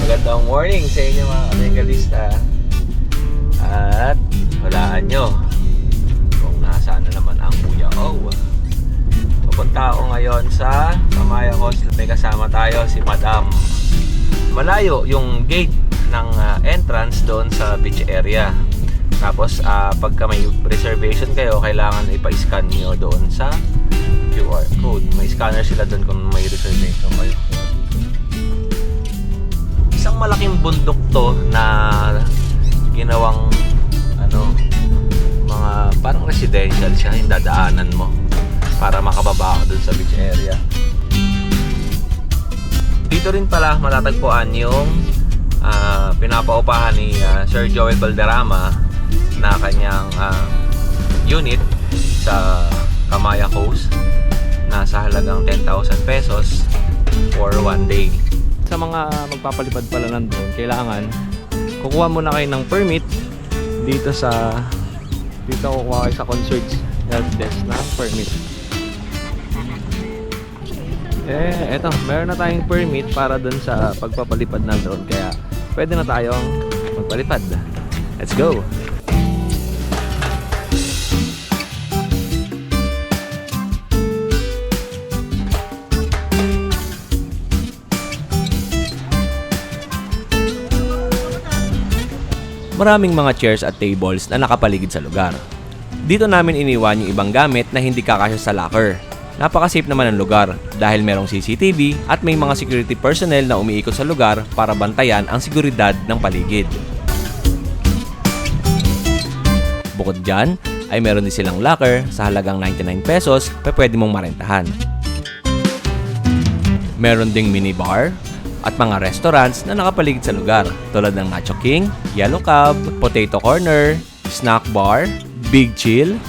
Magandang morning sa inyo mga katengalista. At hulaan nyo kung nasaan na naman ang Kuya O. Pupunta ako ngayon sa Kamaya Coast. May kasama tayo si Madam. Malayo yung gate ng entrance doon sa beach area. Tapos pagka may reservation kayo, kailangan ipa-scan nyo doon sa QR code. May scanner sila doon kung may reservation kayo. Isang malaking bundok to na ginawang mga parang residential siya, yung dadaanan mo para makababa ka dun sa beach area. Dito rin pala matatagpuan yung pinapaupahan ni Sir Joel Valderrama na kanyang unit sa Kamaya Coast na sa halagang 10,000 pesos for one day. Sa mga magpapalipad pala nandun, kailangan kukuha muna kayo ng permit dito kukuha kayo sa concierge help desk ng permit. Eto, meron na tayong permit para dun sa pagpapalipad nandun, kaya pwede na tayong magpalipad. Let's go! Maraming mga chairs at tables na nakapaligid sa lugar. Dito namin iniwan yung ibang gamit na hindi kakasya sa locker. Napaka-safe naman ang lugar dahil merong CCTV at may mga security personnel na umiikot sa lugar para bantayan ang seguridad ng paligid. Bukod dyan, ay meron din silang locker sa halagang 99 pesos na pwede mong marentahan. Meron ding minibar at mga restaurants na nakapaligid sa lugar tulad ng Nacho King, Yellow Cab, Potato Corner, Snack Bar, Big Chill,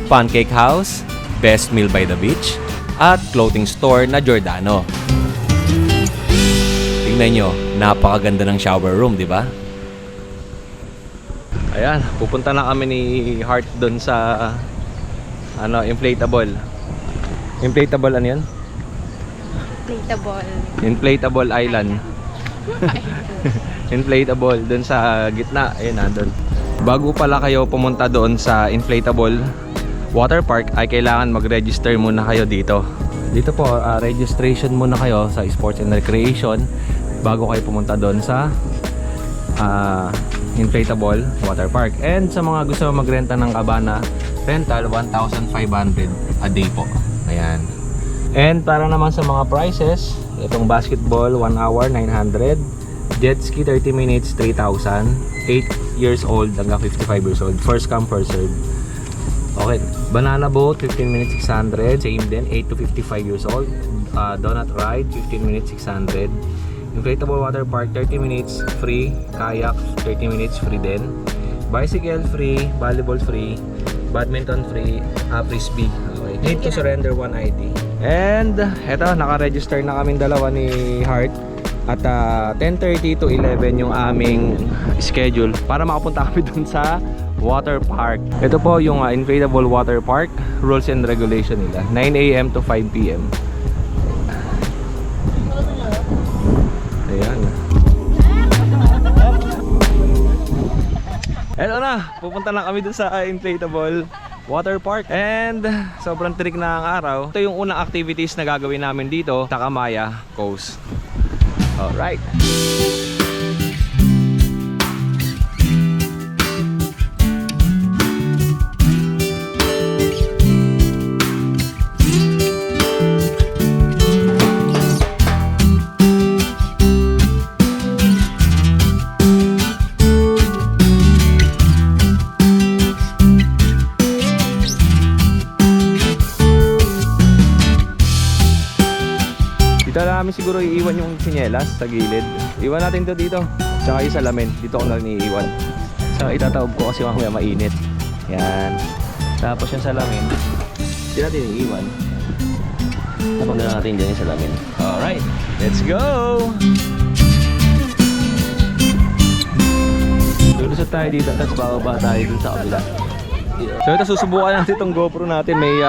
Pancake House, Best Meal by the Beach, at clothing store na Giordano. Tingnan nyo, napakaganda ng shower room, di ba? Ayan, pupunta na kami ni Heart doon sa inflatable. Inflatable ano yan? Inflatable Island. Inflatable doon sa gitna, ayun nandun. Bago pala kayo pumunta doon sa inflatable water park ay kailangan mag-register muna kayo dito. Dito po, registration muna kayo sa Sports and Recreation bago kayo pumunta doon sa inflatable water park. And sa mga gusto magrenta ng cabana rental, 1,500 a day po. Ayan. And para naman sa mga prices, itong basketball 1 hour 900, jet ski 30 minutes 3,000, 8 years old hanggang 55 years old, first come first serve. Okay, banana boat 15 minutes 600, same din 8 to 55 years old. Donut ride 15 minutes 600, inflatable water park 30 minutes free, kayak 30 minutes free din, bicycle free, volleyball free, badminton free, frisbee. Okay. Need to surrender 1 ID. And eto, naka-register na kaming dalawa ni Heart. At 10:30 to 11 yung aming schedule para makapunta kami dun sa water park. Ito po yung inflatable water park, rules and regulation nila, 9 AM to 5 PM. Ayan. Eto na, pupunta na kami dun sa inflatable water park. And sobrang tirik na ang araw. Ito yung unang activities na gagawin namin dito sa Kamaya Coast. Alright. Namin siguro iiwan yung sinyelas sa gilid. Iwan natin to dito. Tsaka yung salamin. Dito ko na rin iiwan. So itataob ko kasi mamaya mainit. Yan. Tapos yung salamin, hindi natin iiwan. Tapos na natin dyan yung salamin. Alright. Let's go! Lulusot tayo dito. Tapos bababa tayo dun sa kabila. So ito susubukan natin itong GoPro natin. May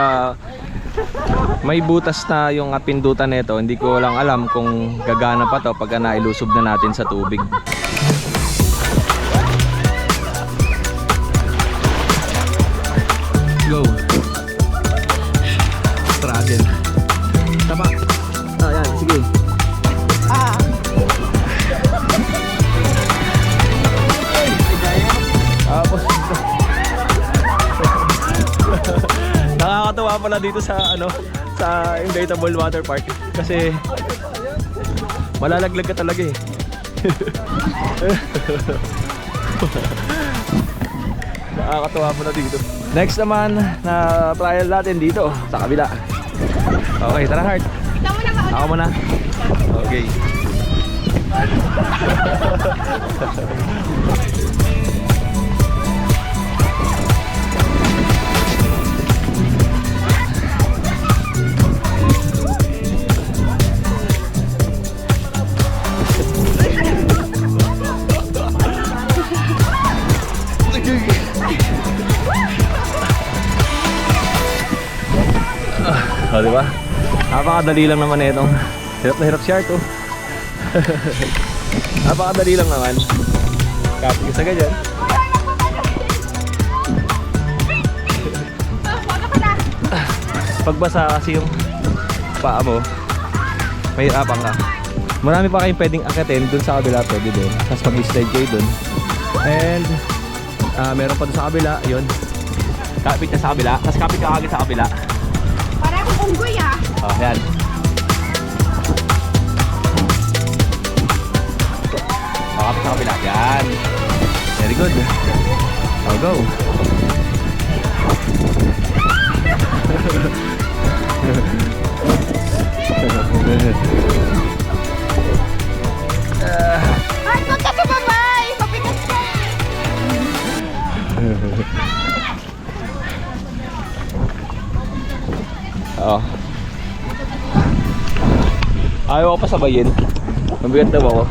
May butas na yung pindutan nito. Hindi ko lang alam kung gagana pa to pagka nailusob na natin sa tubig. Go. Struggle. Tama. Ayan, sige. Tapos nakakatawa pala dito sa sa Inflatable Water Park kasi malalaglag ka talaga eh. Nakakatawa pala dito. Next naman na trial natin dito sa kabila. Okay, tara Heart. Ako muna. Okay. O, diba? Napakadali lang naman itong hirap na hirap si Art, oh. Napakadali lang naman. Kapit ka sa ganyan. Pagbasa kasi yung paa mo, mahirapan ka. Marami pa kayong pwedeng akitin dun sa kabila, pwede din. Tapos mag-slide kayo dun. And meron pa dun sa kabila, yun. Kapit ka sa kabila, tapos kapit ka agad sa kabila. Unggoy ah. Oh, yan. Pakap sa kabila. Yan. Very good. Oh, go. Ay, huwag ka sumabay! Mabigat ka! Oo. Ayaw ko pa sabayin. Mabigat daw ako.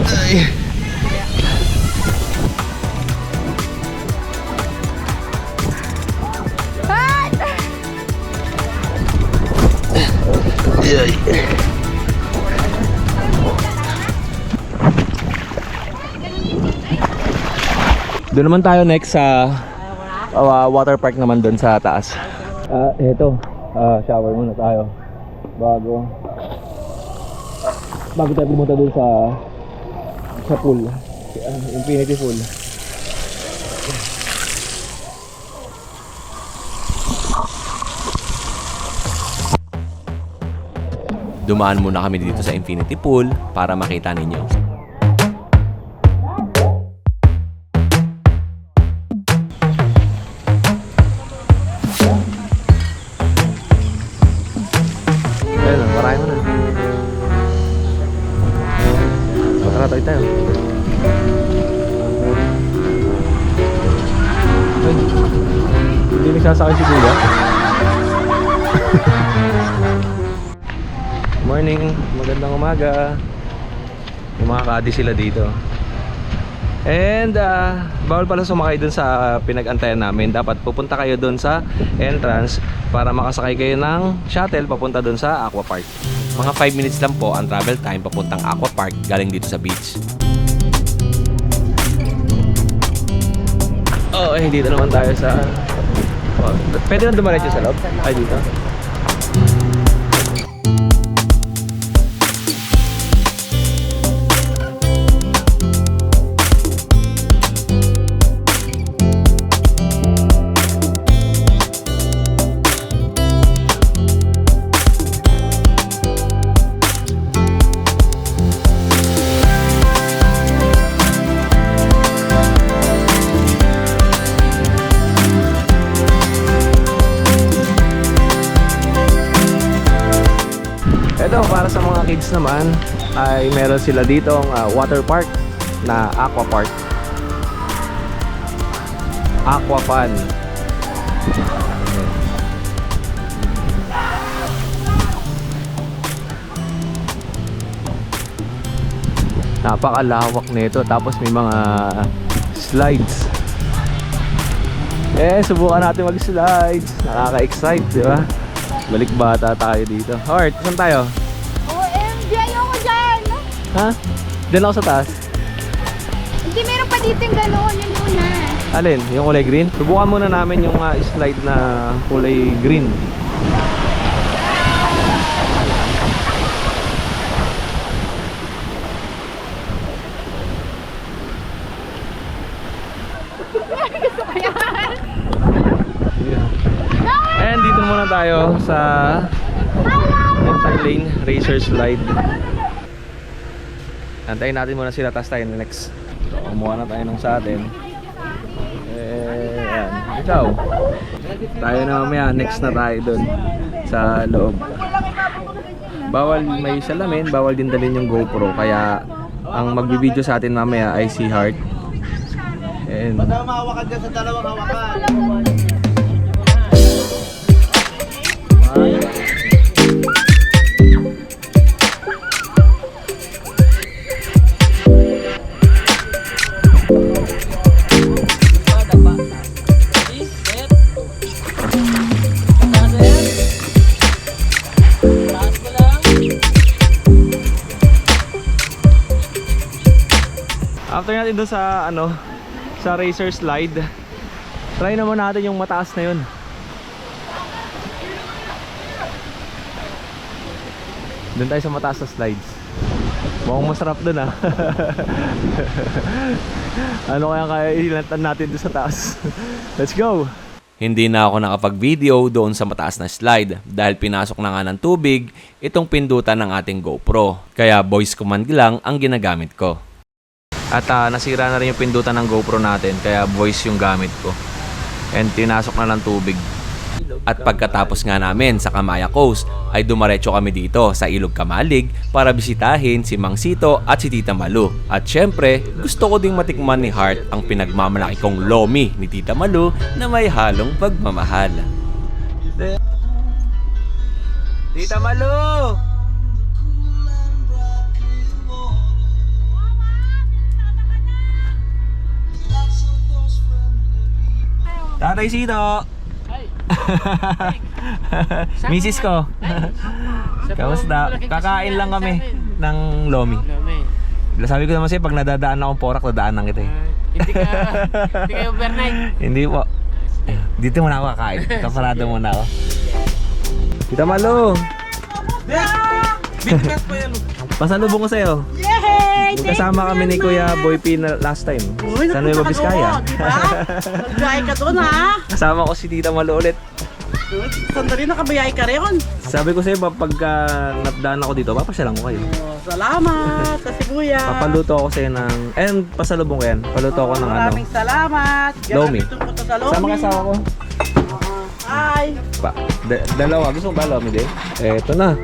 Ay. Ay. Doon naman tayo next sa water park naman doon sa taas. Eto, shower muna tayo bago tayo pumunta doon sa pool, infinity pool. Dumaan muna kami dito sa infinity pool para makita ninyo. Ayun, marami mo na. Tara, tayo. Ay, hindi nagsasakay si Kuya. Morning, magandang umaga. May mga kadi sila dito. And bawal pala sumakay dun sa pinag-antayan namin. Dapat pupunta kayo dun sa entrance para makasakay kayo ng shuttle papunta dun sa Aqua Park. Mga 5 minutes lang po ang travel time papuntang Aqua Park galing dito sa beach. Oh, dito naman tayo sa... Oh, pwede na dumaretso sa loob? Ay, dito. Ito, para sa mga kids naman ay meron sila ditong water park na Aqua Park. Aqua Fun. Napakalawak nito, tapos may mga slides. Subukan natin mag-slides. Nakaka-excite, di ba? Balik bata tayo dito. Heart, saan tayo? OMG, ayoko dyan. Ha? Diyan ako sa taas. Hindi, meron pa dito yung gano'n. Yun muna. Alin? Yung kulay green? Subukan muna namin yung slide na kulay green. And dito muna tayo sa Lane Racer Slide. Antayin natin muna sila, tapos tayo next. So, kumuha na tayo ng sa atin. Yan. Ikaw. Tayo na mamaya, next na tayo dun sa loob. Bawal may salamin, bawal din dalhin yung GoPro. Kaya ang magbibideo sa atin mamaya ay si Heart. And Mahawakan dyan sa dalawang hawakan. after natin doon sa sa racer slide, try naman natin yung mataas na yun. Doon tayo sa mataas na slides. Mukhang masarap doon Ano kaya ilantan natin doon sa taas? Let's go! Hindi na ako nakapag-video doon sa mataas na slide dahil pinasok na nga ng tubig itong pindutan ng ating GoPro. Kaya voice command lang ang ginagamit ko. At nasira na rin yung pindutan ng GoPro natin, kaya voice yung gamit ko. And tinasok na ng tubig. At pagkatapos nga namin sa Kamaya Coast ay dumaretso kami dito sa Ilog Kamalig para bisitahin si Mang Sito at si Tita Malu. At syempre, gusto ko ding matikman ni Heart ang pinagmamalaki kong lomi ni Tita Malu na may halong pagmamahal. Tita Malu! Tatay Sito! Misis ko. Kamusta? Kakain lang kami ng lomi. Sabi ko naman sa'yo, pag nadadaan akong porak, dadaanan kita eh. Hindi kayo overnight. Hindi po. Dito muna ako kakain. Kaparado muna ako. Tita Malu! Pasalubong ko sa'yo. Yay! Kasama kami ni Kuya Boy P na last time. Sa Nueva Vizcaya. Nagbiyahe ka doon ha? Kasama ko si Tita Malu ulit. Sandali nakabiyahe ka rin. Sabi ko sa'yo, pagka napdaan ako dito, papasyalan ko kayo. Oh, salamat sa Sibuya. Papaluto ako sa'yo ng... And pasalubong ko yan. Paluto ako ng Maraming salamat. Lomi. Tungkol sa Lomi. Sama kasama ko. Hi. Dalawa. Gusto mo ba Lomi din? Eto na.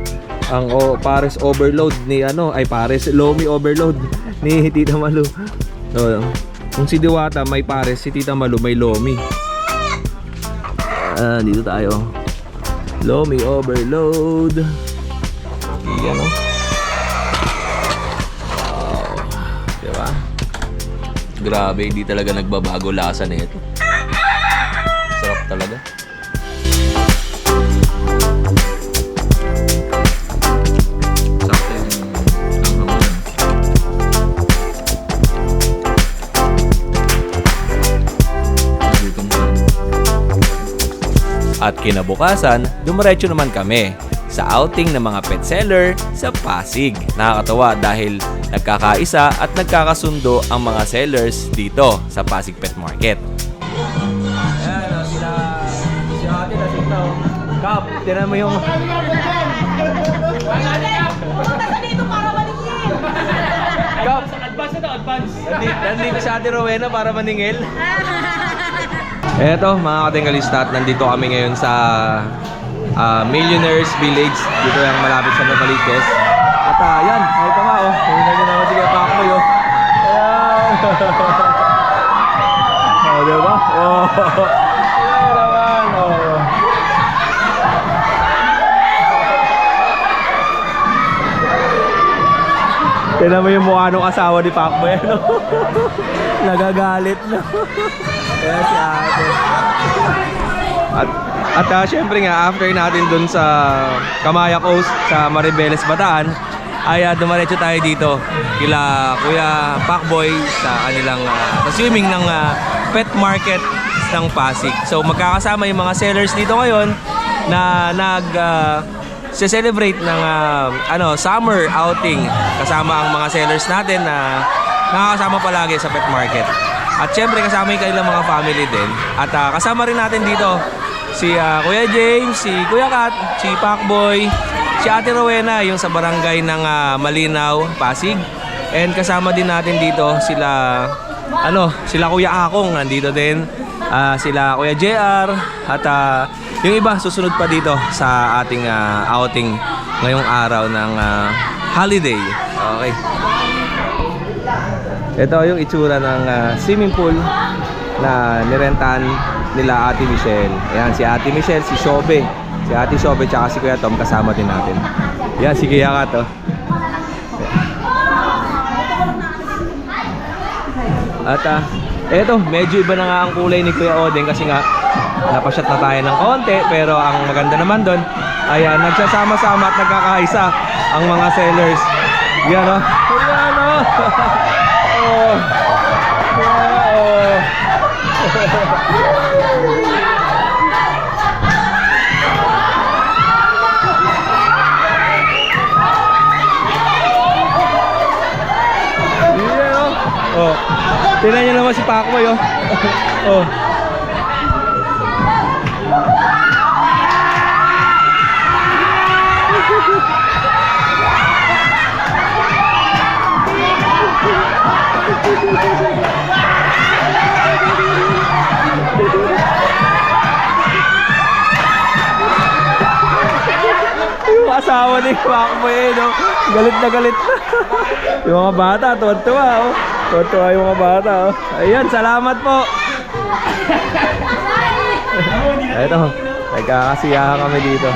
Ang Pares overload ni Pares Lomi overload ni Tita Malu. So, kung si Diwata may Pares, si Tita Malu may Lomi. Dito tayo. Lomi overload. Yan Wow. Diba? Grabe, hindi talaga nagbabago lasa na ito. Sarap talaga. At kinabukasan, dumiretso naman kami sa outing ng mga pet seller sa Pasig. Nakakatawa dahil nagkakaisa at nagkakasundo ang mga sellers dito sa Pasig Pet Market. Ayan, si ate na signaw. Kap, tinan mo yung... Kap! Advance na advance. Nandito si ate Rowena para maningil. Eto mga katinggalista, at nandito kami ngayon sa Millionaires Village. Dito yung malapit sa Novaliches. At yan, ito nga hindi na naman sige Pakboy Ayan. Diba? Ayan naman. Tignan mo yung mukha ng asawa ni Pakboy. Nagagalit na. Ayan si ate. At syempre nga, after natin dun sa Kamaya Coast, sa Maribeles, Bataan, ay dumaretso tayo dito kila Kuya Pacboy sa kanilang sa swimming ng pet market ng Pasig. So magkakasama yung mga sellers dito ngayon na celebrate ng summer outing kasama ang mga sellers natin na nakakasama palagi sa pet market. At syempre kasama yung kanilang mga family din. At kasama rin natin dito si Kuya James, si Kuya Kat, si Pacboy, si Ate Rowena, yung sa barangay ng Malinaw, Pasig. And kasama din natin dito sila Kuya Akong nandito din, sila Kuya JR at yung iba susunod pa dito sa ating outing ngayong araw ng holiday. Okay. Ito yung itsura ng swimming pool na nirentahan nila Ate Michelle. Ayan, si Ate Michelle, si Shobe. Si Ate Shobe tsaka si Kuya Tom kasama din natin. Yan, si Kuya Kat, oh. At eto, medyo iba na nga ang kulay ni Kuya Odeng kasi nga napasyat na tayo ng konti. Pero ang maganda naman doon, ayan, nagsasama-sama at nagkakaisa ang mga sellers. Yan, oh. Yan, oh. Oh. Oh. Oh. Tingnan niyo naman si Pacboy, oh. Oh. Yung asawa ni Pacboy, no? Galit na galit na. Yung mga bata, tuwa-tuwa, oh. Tuwa-tuwa yung mga bata, oh. Ayan, salamat po. Ito, nagkakasiyahan kami dito.